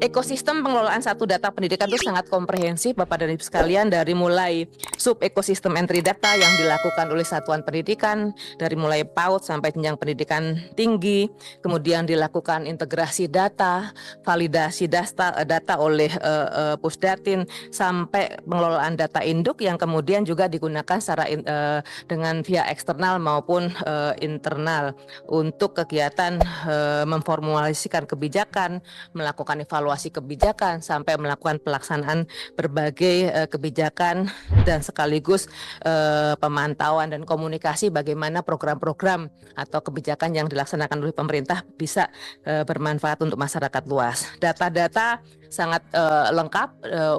Ekosistem pengelolaan satu data pendidikan itu sangat komprehensif, Bapak dan Ibu sekalian, dari mulai sub ekosistem entry data yang dilakukan oleh satuan pendidikan, dari mulai PAUD sampai jenjang pendidikan tinggi, kemudian dilakukan integrasi data, validasi data oleh Pusdatin, sampai pengelolaan data induk yang kemudian juga digunakan secara dengan via eksternal maupun internal untuk kegiatan memformulasikan kebijakan, melakukan evaluasi kebijakan, sampai melakukan pelaksanaan berbagai kebijakan dan sekaligus pemantauan dan komunikasi bagaimana program-program atau kebijakan yang dilaksanakan oleh pemerintah bisa bermanfaat untuk masyarakat luas. Data-data sangat lengkap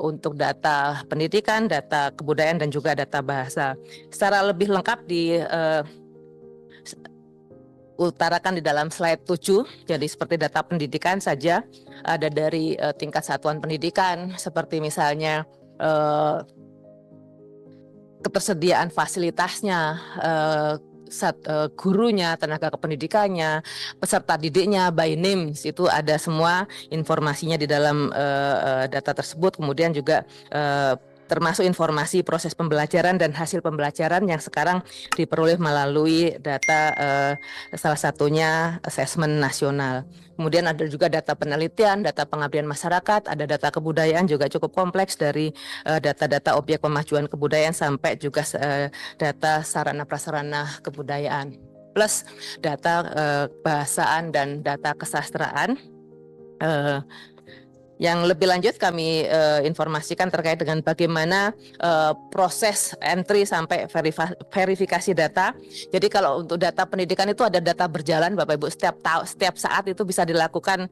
untuk data pendidikan, data kebudayaan, dan juga data bahasa. Secara lebih lengkap utarakan di dalam slide 7. Jadi seperti data pendidikan saja ada dari tingkat satuan pendidikan, seperti misalnya ketersediaan fasilitasnya, gurunya, tenaga kependidikannya, peserta didiknya, by names, itu ada semua informasinya di dalam data tersebut. Kemudian juga termasuk informasi proses pembelajaran dan hasil pembelajaran yang sekarang diperoleh melalui data salah satunya asesmen nasional. Kemudian ada juga data penelitian, data pengabdian masyarakat, ada data kebudayaan juga cukup kompleks dari data-data objek pemajuan kebudayaan sampai juga data sarana prasarana kebudayaan, plus data bahasaan dan data kesastraan. Yang lebih lanjut kami informasikan terkait dengan bagaimana proses entry sampai verifikasi data. Jadi kalau untuk data pendidikan itu ada data berjalan, Bapak Ibu, setiap saat itu bisa dilakukan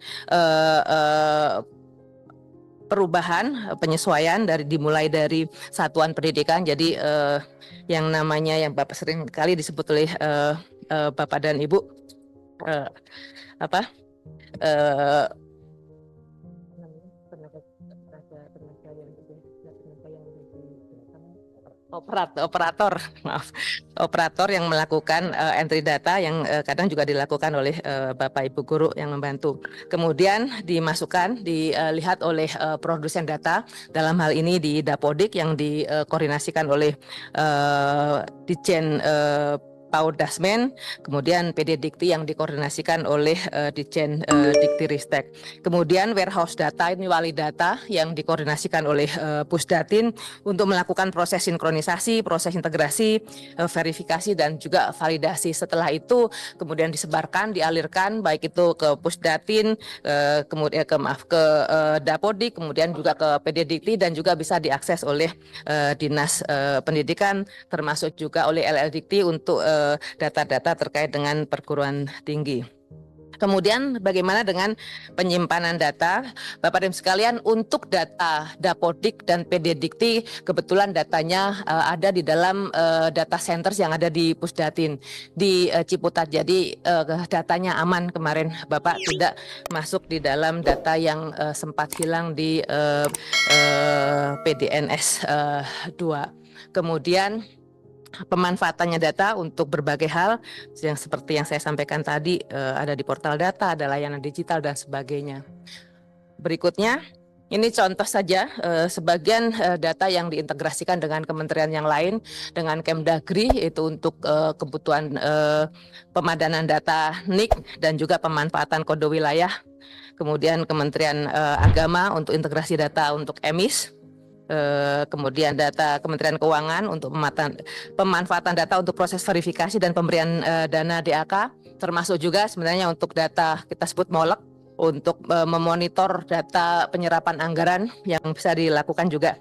perubahan, penyesuaian dimulai dari satuan pendidikan. Jadi yang namanya yang Bapak sering kali disebut oleh Bapak dan Ibu operator, maaf, operator yang melakukan entry data yang kadang juga dilakukan oleh Bapak Ibu guru yang membantu. Kemudian dimasukkan, dilihat oleh produsen data, dalam hal ini di Dapodik yang dikoordinasikan oleh Ditjen PAUD Dasmen, kemudian PD Dikti yang dikoordinasikan oleh Ditjen Dikti-Ristek. Kemudian warehouse data, ini wali data yang dikoordinasikan oleh Pusdatin untuk melakukan proses sinkronisasi, proses integrasi, verifikasi, dan juga validasi. Setelah itu kemudian disebarkan, dialirkan baik itu ke Pusdatin, kemudian ke Dapodik, kemudian juga ke PD Dikti, dan juga bisa diakses oleh Dinas Pendidikan, termasuk juga oleh LL Dikti untuk data-data terkait dengan perguruan tinggi. Kemudian bagaimana dengan penyimpanan data, Bapak dan Ibu sekalian? Untuk data Dapodik dan PD Dikti kebetulan datanya ada di dalam data centers yang ada di Pusdatin di Ciputat. Jadi datanya aman, kemarin Bapak tidak masuk di dalam data yang sempat hilang di PDNS 2. Kemudian pemanfaatannya data untuk berbagai hal yang seperti yang saya sampaikan tadi, ada di portal data, ada layanan digital, dan sebagainya. Berikutnya, ini contoh saja sebagian data yang diintegrasikan dengan kementerian yang lain, dengan Kemdagri, itu untuk kebutuhan pemadanan data NIK dan juga pemanfaatan kode wilayah. Kemudian Kementerian Agama untuk integrasi data untuk EMIS. Kemudian data Kementerian Keuangan untuk pemanfaatan data untuk proses verifikasi dan pemberian dana DAK, termasuk juga sebenarnya untuk data kita sebut MOLEK untuk memonitor data penyerapan anggaran yang bisa dilakukan juga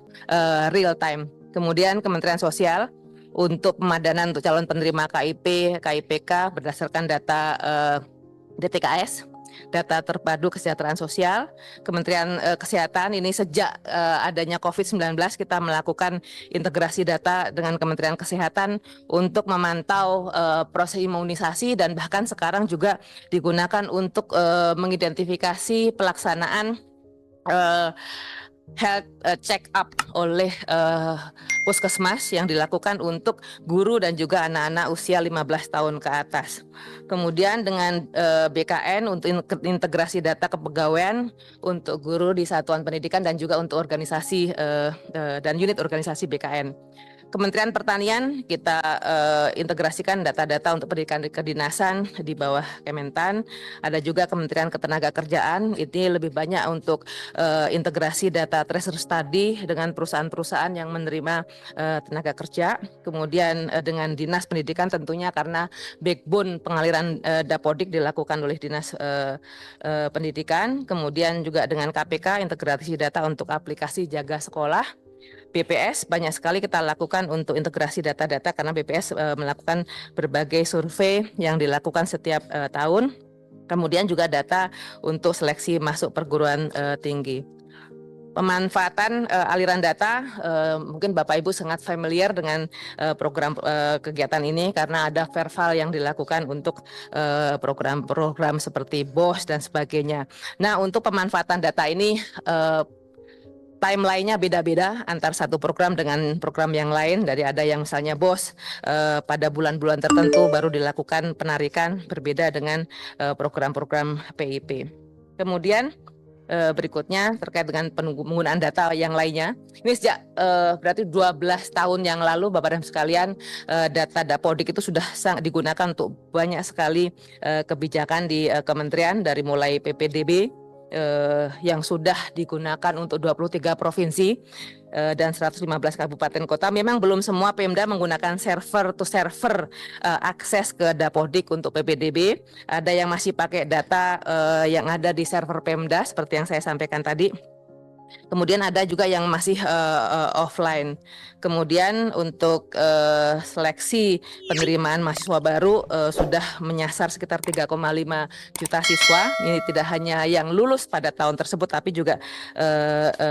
real time. Kemudian Kementerian Sosial untuk pemadanan untuk calon penerima KIP, KIPK berdasarkan data DTKS, data terpadu kesejahteraan sosial. Kementerian Kesehatan ini sejak adanya COVID-19 kita melakukan integrasi data dengan Kementerian Kesehatan untuk memantau proses imunisasi, dan bahkan sekarang juga digunakan untuk mengidentifikasi pelaksanaan health check up oleh puskesmas yang dilakukan untuk guru dan juga anak-anak usia 15 tahun ke atas. Kemudian dengan BKN untuk integrasi data kepegawaian untuk guru di satuan pendidikan dan juga untuk organisasi dan unit organisasi BKN. Kementerian Pertanian kita integrasikan data-data untuk pendidikan kedinasan di bawah Kementan. Ada juga Kementerian Ketenagakerjaan, ini lebih banyak untuk integrasi data tracer study dengan perusahaan-perusahaan yang menerima tenaga kerja. Kemudian dengan Dinas Pendidikan tentunya karena backbone pengaliran Dapodik dilakukan oleh Dinas Pendidikan. Kemudian juga dengan KPK integrasi data untuk aplikasi Jaga Sekolah. BPS banyak sekali kita lakukan untuk integrasi data-data karena BPS melakukan berbagai survei yang dilakukan setiap tahun. Kemudian juga data untuk seleksi masuk perguruan tinggi. Pemanfaatan aliran data, mungkin Bapak Ibu sangat familiar dengan program kegiatan ini karena ada verval yang dilakukan untuk program-program seperti BOS dan sebagainya. Nah, untuk pemanfaatan data ini timeline-nya beda-beda antar satu program dengan program yang lain. Dari ada yang misalnya BOS pada bulan-bulan tertentu baru dilakukan penarikan, berbeda dengan program-program PIP. Kemudian berikutnya terkait dengan penggunaan data yang lainnya. Ini sejak berarti 12 tahun yang lalu Bapak dan sekalian, data Dapodik itu sudah sangat digunakan untuk banyak sekali kebijakan di kementerian, dari mulai PPDB yang sudah digunakan untuk 23 provinsi dan 115 kabupaten kota. Memang belum semua Pemda menggunakan server to server akses ke Dapodik untuk PPDB. Ada yang masih pakai data yang ada di server Pemda seperti yang saya sampaikan tadi. Kemudian ada juga yang masih offline. Kemudian untuk seleksi penerimaan mahasiswa baru sudah menyasar sekitar 3,5 juta siswa. Ini tidak hanya yang lulus pada tahun tersebut, tapi juga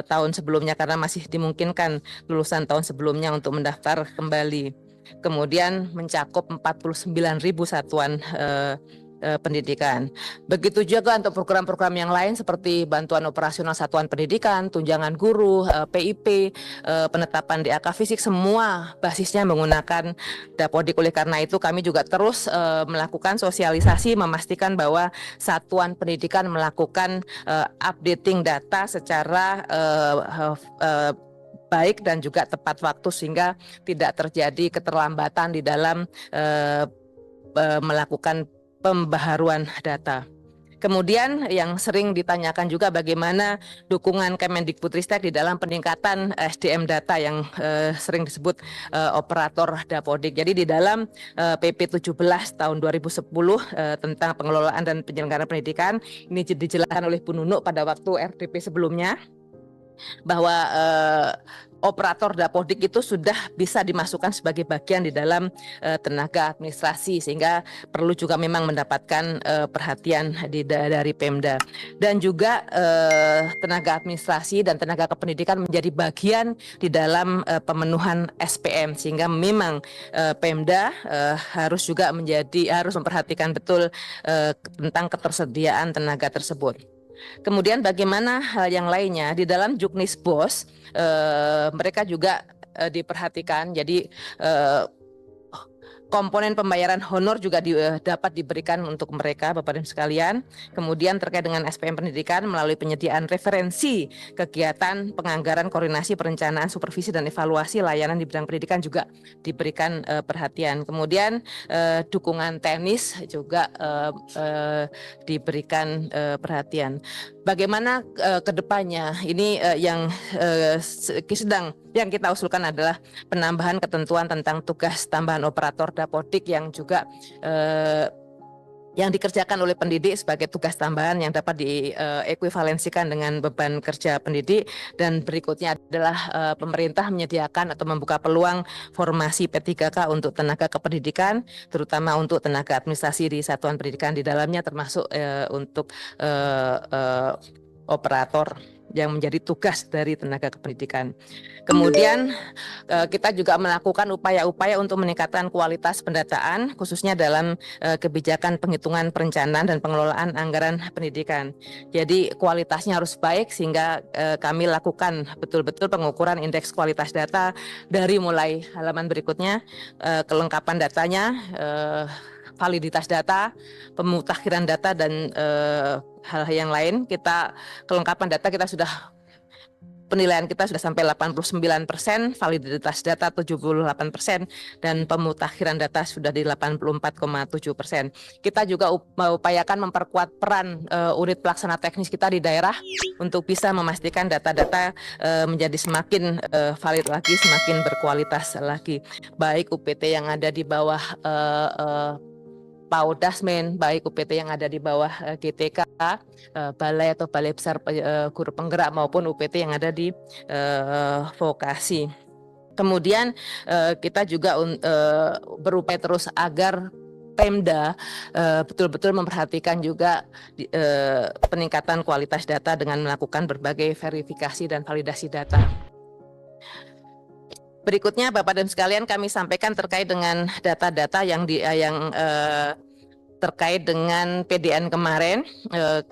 tahun sebelumnya karena masih dimungkinkan lulusan tahun sebelumnya untuk mendaftar kembali. Kemudian mencakup 49.000 satuan pendidikan. Begitu juga untuk program-program yang lain seperti bantuan operasional satuan pendidikan, tunjangan guru, PIP, penetapan DAK fisik, semua basisnya menggunakan Dapodik. Oleh karena itu kami juga terus melakukan sosialisasi, memastikan bahwa satuan pendidikan melakukan updating data secara baik dan juga tepat waktu sehingga tidak terjadi keterlambatan di dalam melakukan pembaharuan data. Kemudian yang sering ditanyakan juga bagaimana dukungan Kemendikbudristek di dalam peningkatan SDM data yang sering disebut operator Dapodik. Jadi di dalam PP 17 tahun 2010 tentang pengelolaan dan penyelenggaraan pendidikan, ini dijelaskan oleh Bu Nunuk pada waktu RDP sebelumnya, bahwa operator Dapodik itu sudah bisa dimasukkan sebagai bagian di dalam tenaga administrasi, sehingga perlu juga memang mendapatkan perhatian dari Pemda. Dan juga tenaga administrasi dan tenaga kependidikan menjadi bagian di dalam pemenuhan SPM, sehingga memang Pemda harus juga harus memperhatikan betul tentang ketersediaan tenaga tersebut. Kemudian bagaimana hal yang lainnya di dalam Juknis BOS, mereka juga diperhatikan. Jadi komponen pembayaran honor juga dapat diberikan untuk mereka, Bapak dan sekalian. Kemudian terkait dengan SPM pendidikan melalui penyediaan referensi kegiatan penganggaran, koordinasi, perencanaan, supervisi dan evaluasi layanan di bidang pendidikan juga diberikan perhatian. Kemudian dukungan teknis juga diberikan perhatian. Bagaimana ke depannya? Ini yang kita usulkan adalah penambahan ketentuan tentang tugas tambahan operator Dapodik yang juga yang dikerjakan oleh pendidik sebagai tugas tambahan yang dapat diekuivalensikan dengan beban kerja pendidik. Dan berikutnya adalah pemerintah menyediakan atau membuka peluang formasi P3K untuk tenaga kependidikan, terutama untuk tenaga administrasi di satuan pendidikan di dalamnya, termasuk untuk operator yang menjadi tugas dari tenaga kependidikan. Kemudian kita juga melakukan upaya-upaya untuk meningkatkan kualitas pendataan, khususnya dalam kebijakan penghitungan perencanaan dan pengelolaan anggaran pendidikan. Jadi kualitasnya harus baik sehingga kami lakukan betul-betul pengukuran indeks kualitas data dari mulai halaman berikutnya, kelengkapan datanya, validitas data, pemutakhiran data, dan hal-hal yang lain. Kelengkapan data kita sudah, penilaian kita sudah sampai 89%, validitas data 78%, dan pemutakhiran data sudah di 84,7%. Kita juga mengupayakan memperkuat peran unit pelaksana teknis kita di daerah untuk bisa memastikan data-data menjadi semakin valid lagi, semakin berkualitas lagi. Baik UPT yang ada di bawah PAUD Dasmen, baik UPT yang ada di bawah GTK, balai atau balai besar guru penggerak, maupun UPT yang ada di vokasi. Kemudian kita juga berupaya terus agar Pemda betul-betul memperhatikan juga peningkatan kualitas data dengan melakukan berbagai verifikasi dan validasi data. Berikutnya Bapak dan sekalian, kami sampaikan terkait dengan data-data yang terkait dengan PDN kemarin.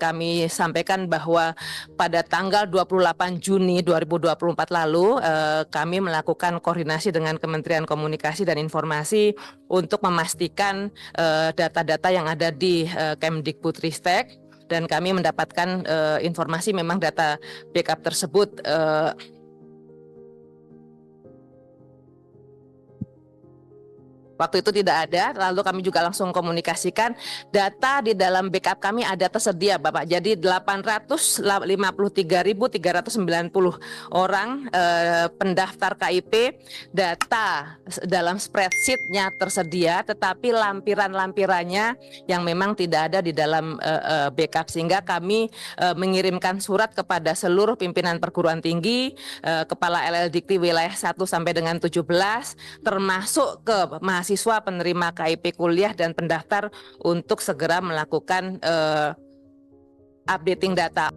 Kami sampaikan bahwa pada tanggal 28 Juni 2024 lalu kami melakukan koordinasi dengan Kementerian Komunikasi dan Informasi untuk memastikan data-data yang ada di Kemdikbudristek, dan kami mendapatkan informasi memang data backup tersebut waktu itu tidak ada, lalu kami juga langsung komunikasikan data di dalam backup kami ada tersedia Bapak. Jadi 853.390 orang pendaftar KIP, data dalam spreadsheet-nya tersedia, tetapi lampiran-lampirannya yang memang tidak ada di dalam backup, sehingga kami mengirimkan surat kepada seluruh pimpinan perguruan tinggi, kepala LL-Dikti wilayah 1 sampai dengan 17, termasuk ke mahasiswa penerima KIP kuliah dan pendaftar untuk segera melakukan updating data.